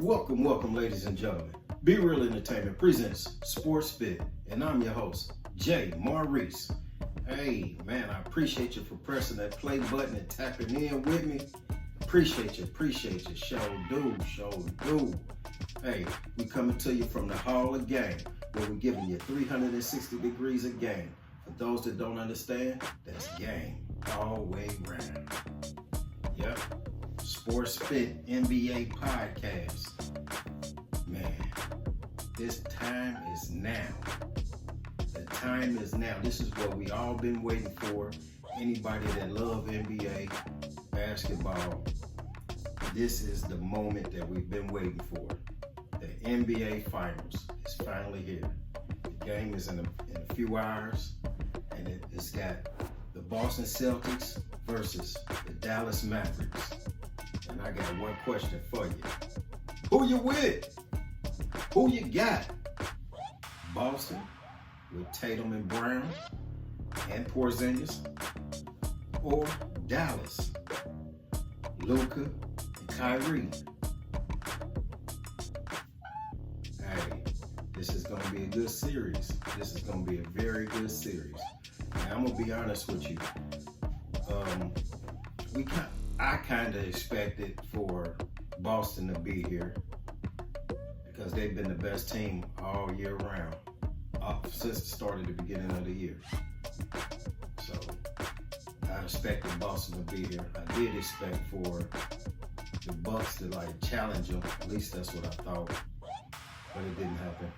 Welcome, ladies and gentlemen. Be Real Entertainment presents Sports Fit, and I'm your host, Jay Maurice. Hey, man, I appreciate you for pressing that play button and tapping in with me. Appreciate you. Show do. Hey, we coming to you from the Hall of Game, where we're giving you 360 degrees of game. For those that don't understand, that's game all the way around. Yep. Sports Fit NBA podcast. Man, this time is now. The time is now. This is what we all been waiting for. Anybody that love NBA basketball, this is the moment that we've been waiting for. The NBA Finals is finally here. The game is in a few hours, and it's got the Boston Celtics versus the Dallas Mavericks. And I got one question for you. Who you with? Who you got? Boston with Tatum and Brown and Porzingis, or Dallas, Luka and Kyrie? Hey, this is going to be a good series. This is going to be a very good series. Now, I'm going to be honest with you. I kind of expected for Boston to be here because they've been the best team all year round since the start of the beginning of the year. So I expected Boston to be here. I did expect for the Bucks to challenge them. At least that's what I thought, but it didn't happen.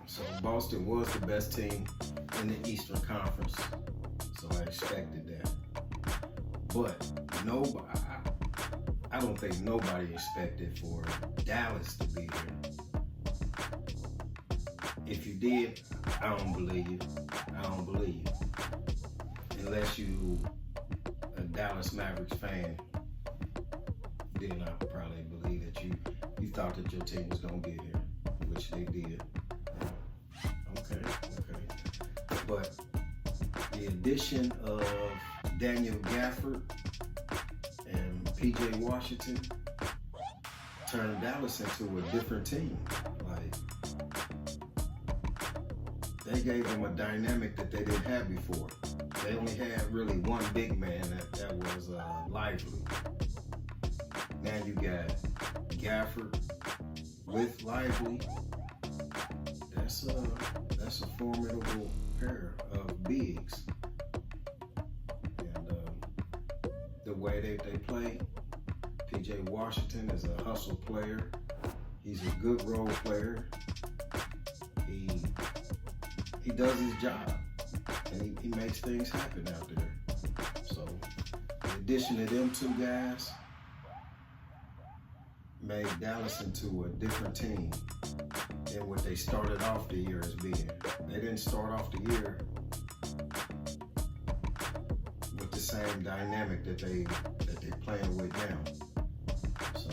So Boston was the best team in the Eastern Conference. So I expected that. But I don't think nobody expected for Dallas to be here. If you did, I don't believe you. Unless you a Dallas Mavericks fan, then I probably believe that you thought that your team was going to get here, which they did. Okay. But the addition of Daniel Gafford and PJ Washington turned Dallas into a different team. They gave them a dynamic that they didn't have before. They only had really one big man that was Lively. Now you got Gafford with Lively. That's a formidable pair of bigs. The way they play, PJ Washington is a hustle player. He's a good role player. He does his job, and he makes things happen out there. So the addition of them two guys made Dallas into a different team than what they started off the year as being. They didn't start off the year with the same dynamic that they're playing with now. So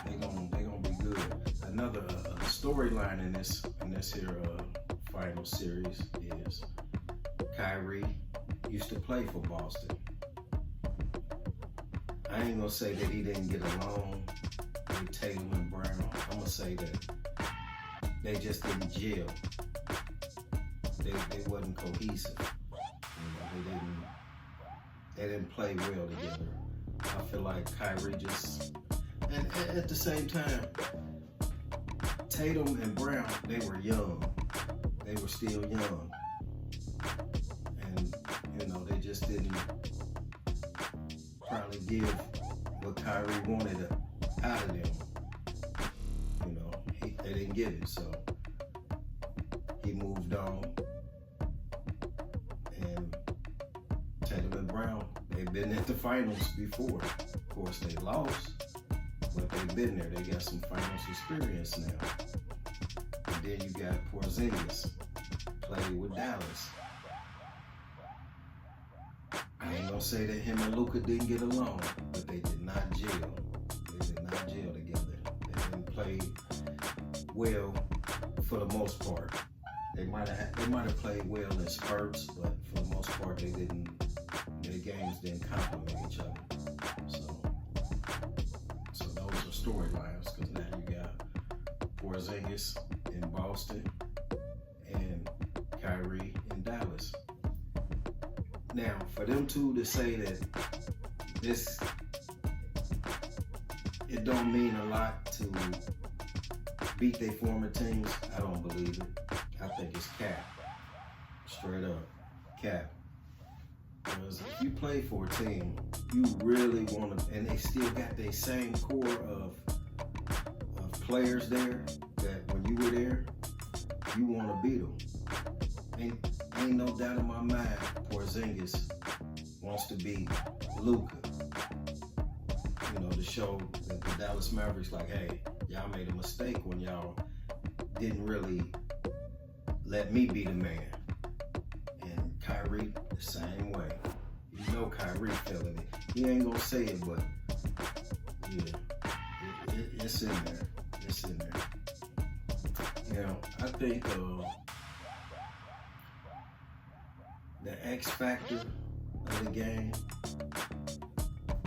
they're gonna be good. Another storyline in this here final series is Kyrie used to play for Boston. I ain't gonna say that he didn't get along with Tatum and Brown. I'm gonna say that they just didn't gel. They wasn't cohesive. They didn't play well together. I feel like Kyrie and at the same time, Tatum and Brown, they were young. They were still young. And, they just didn't probably give what Kyrie wanted out of them. They didn't get it, so he moved on. And Tatum and Brown, they've been at the finals before. Of course, they lost, but they've been there. They got some finals experience now. And then you got Porzingis, played with Dallas. I ain't gonna say that him and Luka didn't get along, but they did not gel. They did not gel together. They didn't play well for the most part. They might have played well in spurts, but for the most part, their games didn't complement each other. So storylines, because now you got Porzingis in Boston and Kyrie in Dallas. Now, for them two to say that it don't mean a lot to beat their former teams, I don't believe it. I think it's cap. Straight up, cap. Because if you play for a team, you really want to, and they still got their same core of players there, that when you were there, you want to beat them. Ain't no doubt in my mind, Porzingis wants to beat Luka. You know, to show that the Dallas Mavericks, like, hey, y'all made a mistake when y'all didn't really let me be the man. And Kyrie, the same way. You know Kyrie feeling it. He ain't gonna say it, but yeah, it's in there. It's in there. Now, I think the X factor of the game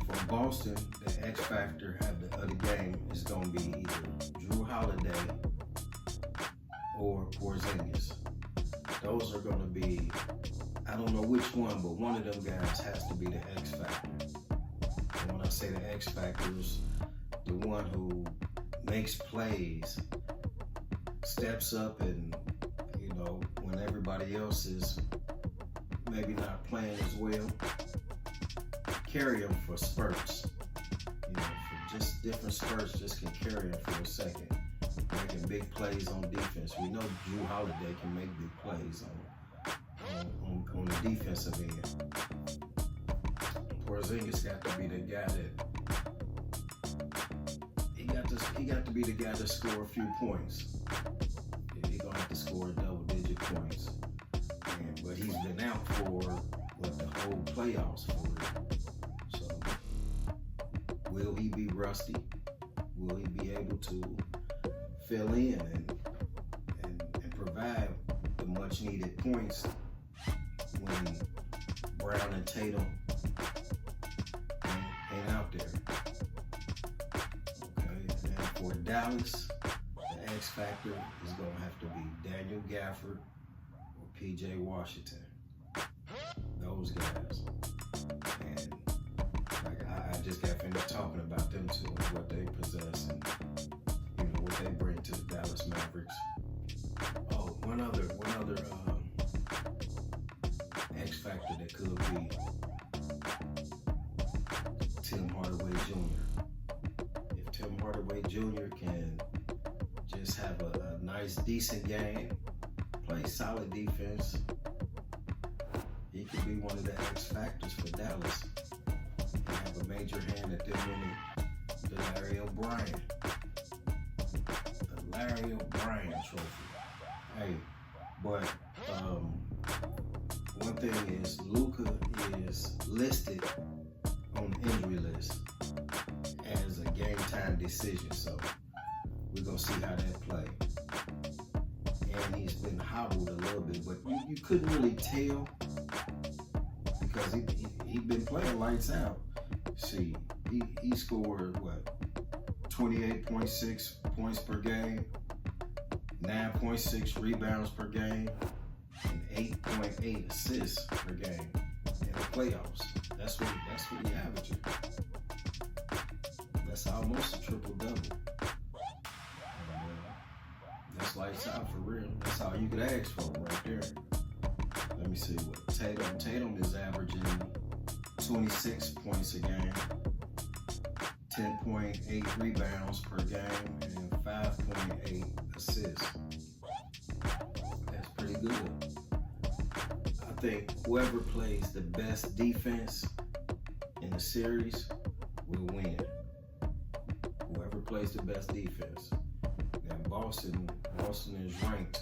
for Boston, the X factor of the game is gonna be either Jrue Holiday or Porzingis. Those are gonna be, I don't know which one, but one of them guys has to be the X factor. And when I say the X factor, is the one who makes plays, steps up, and you know, when everybody else is maybe not playing as well, carry them for spurts. You know, for just different spurts, just can carry them for a second, making big plays on defense. We know Jrue Holiday can make big plays on the defensive end. Porzingis got to be the guy that he got to be the guy that score a few points. He gonna have to score double-digit points. But he's been out for the whole playoffs for it. So will he be rusty? Will he be able to fill in and provide the much needed points when Brown and Tatum ain't out there? Okay, and for Dallas, the X factor is gonna have to be Daniel Gafford or PJ Washington. Those guys. And like I just got finished talking about them too, and what they possess and you know what they bring to the Dallas Mavericks. Oh, one other X factor that could be Tim Hardaway Jr. If Tim Hardaway Jr. can just have a nice, decent game, play solid defense, he could be one of the X factors for Dallas and have a major hand at them winning the Larry O'Brien. The Larry O'Brien trophy. Hey, but one thing is Luka is listed on the injury list as a game time decision, so we're gonna see how that plays. And he's been hobbled a little bit, but you couldn't really tell because he been playing lights out. See, he scored 28.6 points per game, 9.6 rebounds per game, and 8.8 assists per game in the playoffs. That's what he averaging. That's almost a triple double. That's lights out for real. That's all you could ask for right there. Let me see what Tatum is averaging 26 points a game, 10.8 rebounds per game, and 5.8 assists. That's pretty good. I think whoever plays the best defense in the series will win. Whoever plays the best defense. Now Boston is ranked.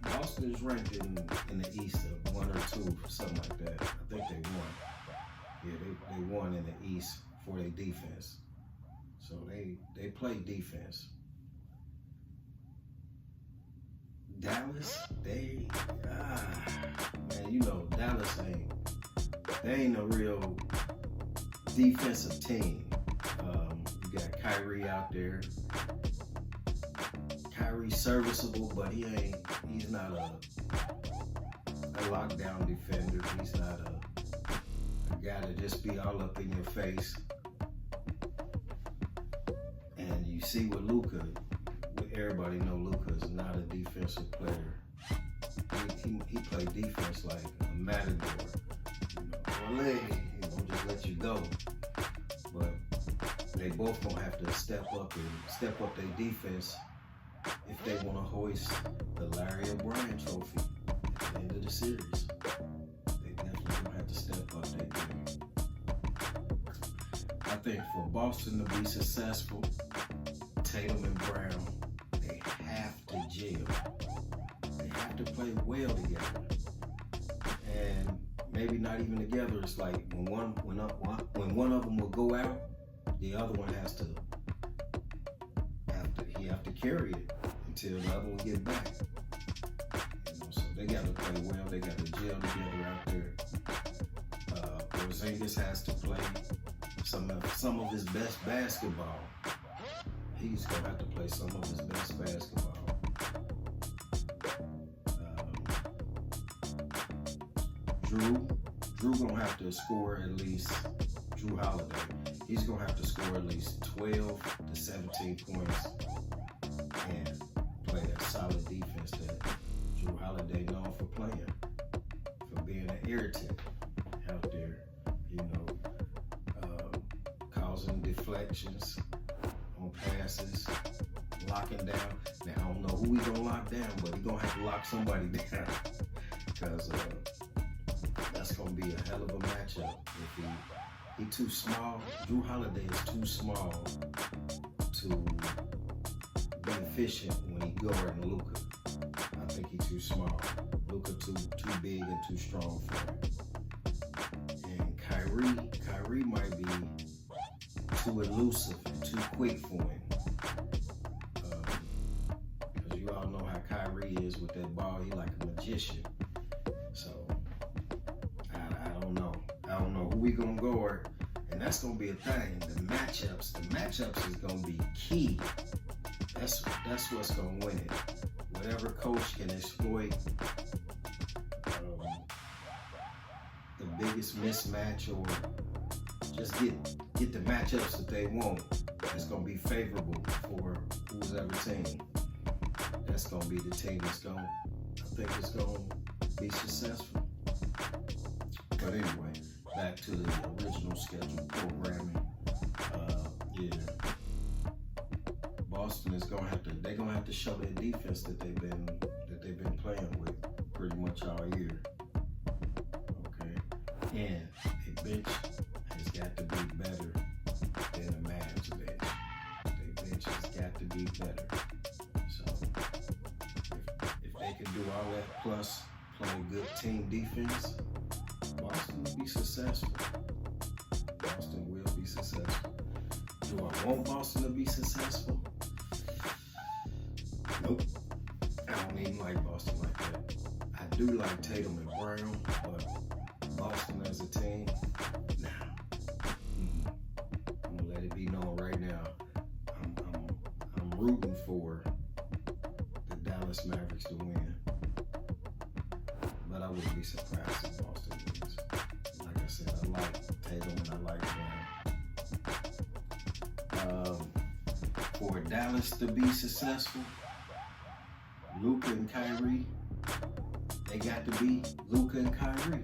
Boston is ranked in the East of 1 or 2, something like that. I think they won. Yeah, they won in the East for their defense. So they play defense. Dallas, man, you know Dallas ain't they ain't a real defensive team. You got Kyrie out there. Kyrie's serviceable, but he's not a lockdown defender. He's not a guy to just be all up in your face. And you see with Luka, everybody know Luka is not a defensive player. He played defense like a matador. Just let you go. But they both gonna have to step up their defense if they want to hoist the Larry O'Brien Trophy at the end of the series. They definitely gonna have to step up their game. I think for Boston to be successful, Tatum and Brown, they have to gel. They have to play well together. And maybe not even together. It's like when one of them will go out, the other one has to carry it until the other one get back. So they got to play well. They got to gel together out there. Porzingis has to play some of his best basketball. He's gonna have to play some of his best basketball. Drew gonna have to score at least. Drew Holiday, he's gonna have to score at least 12 to 17 points and play that solid defense that Drew Holiday known for playing, for being an irritant out there, causing deflections on passes, locking down. Now I don't know who he's gonna lock down, but he's gonna have to lock somebody down because that's gonna be a hell of a matchup. If he too small, Drew Holiday is too small to be efficient when he guarding Luka. I think he's too small. Luka too big and too strong for him. And Kyrie might be too elusive and too quick for him. Because you all know how Kyrie is with that ball. He like a magician. So I don't know. I don't know who we gonna guard, and that's gonna be a thing. The matchups is gonna be key. That's what's gonna win it. Whatever coach can exploit the biggest mismatch or just get the matchups that they want. It's gonna be favorable for who's ever team. That's gonna be the team that's gonna, I think it's gonna be successful. But anyway, back to the original schedule programming. Boston is gonna have to show their defense that they've been playing with pretty much all year. Okay, and a bench has got to be better than a Mavs bench. Their bench has got to be better. So if they can do all that plus play good team defense, Boston will be successful. Boston will be successful. Do I want Boston to be successful? Nope. I don't even like Boston like that. I do like Tatum and Brown, but Boston as a team, nah. I'm gonna let it be known right now. I'm rooting for the Dallas Mavericks to win, but I wouldn't be surprised if Boston wins. Like I said, I like Tatum and I like Brown. For Dallas to be successful, Luka and Kyrie, they got to be Luka and Kyrie.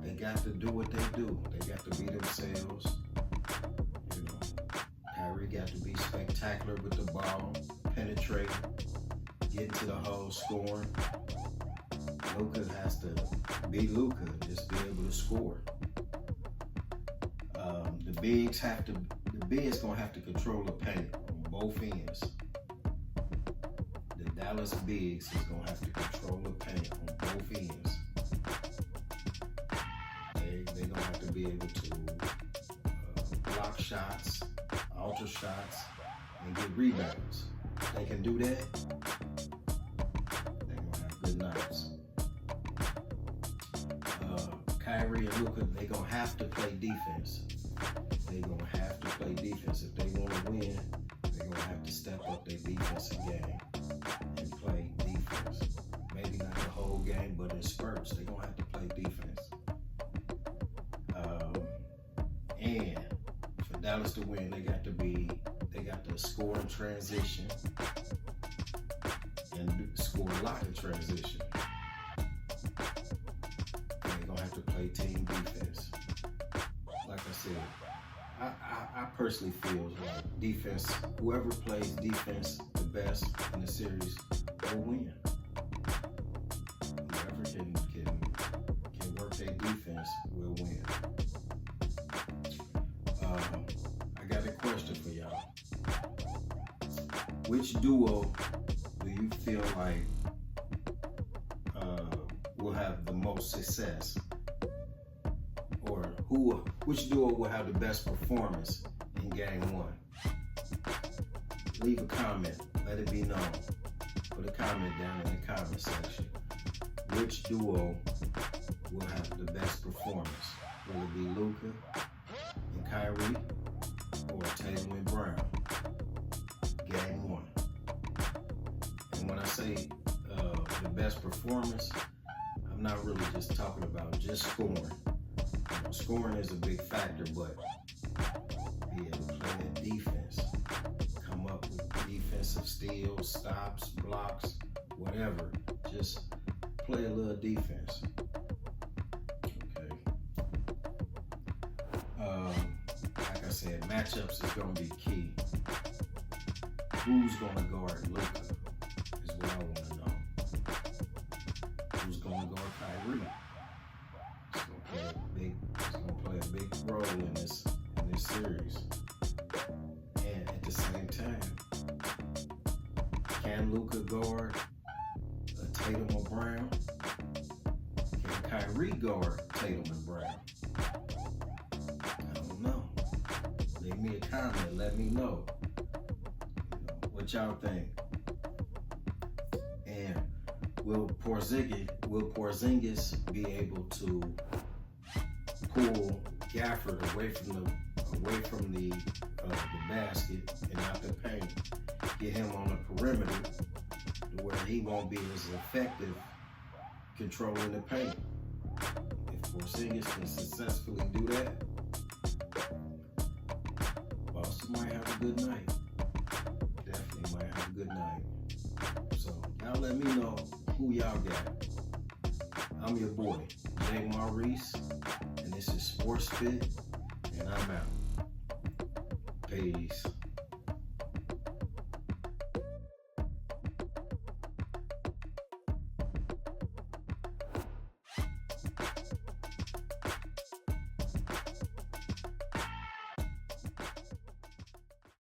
They got to do what they do. They got to be themselves. Kyrie got to be spectacular with the ball, penetrating, getting to the hole, scoring. Luka has to be Luka, just be able to score. The bigs gonna have to control the paint on both ends. The Dallas bigs is gonna have to control the paint on both ends. They gonna have to be able to block shots, alter shots, and get rebounds. If they can do that, they're gonna have good nights. Kyrie and Luka, they're going to have to play defense. They're going to have to play defense. If they want to win, they're going to have to step up their defensive game and play defense. Maybe not the whole game, but in spurts, they're going to have to play defense. And for Dallas to win, they got to score in transition and score a lot in transition. And they're going to have to play team defense. Like I said, I personally feel like defense, whoever plays defense the best in the series will win. Whoever can work their defense will win. I got a question for y'all. Which duo do you feel like will have the most success? Or which duo will have the best performance in game one? Leave a comment. Let it be known. Put a comment down in the comment section. Which duo will have the best performance? Will it be Luka and Kyrie or Tatum and Brown? Game one. And when I say the best performance, I'm not really just talking about just scoring. Scoring is a big factor, but be able to play that defense, come up with defensive steals, stops, blocks, whatever. Just play a little defense. Okay. Like I said, matchups is going to be key. Who's going to guard Luka is what I want to know. Who's going to guard Kyrie? It's going to play a big role in this series. And at the same time, can Luka guard Tatum or Brown? Can Kyrie guard Tatum and Brown? I don't know. Leave me a comment. Let me know what y'all think. And will Porzingis be able to pull Gafford away from the basket and out the paint, get him on the perimeter to where he won't be as effective controlling the paint? If Porzingis can successfully do that, Boston might have a good night. Definitely might have a good night. So y'all let me know who y'all got. I'm your boy, Jay Maurice, and this is Sports Fit, and I'm out. Peace.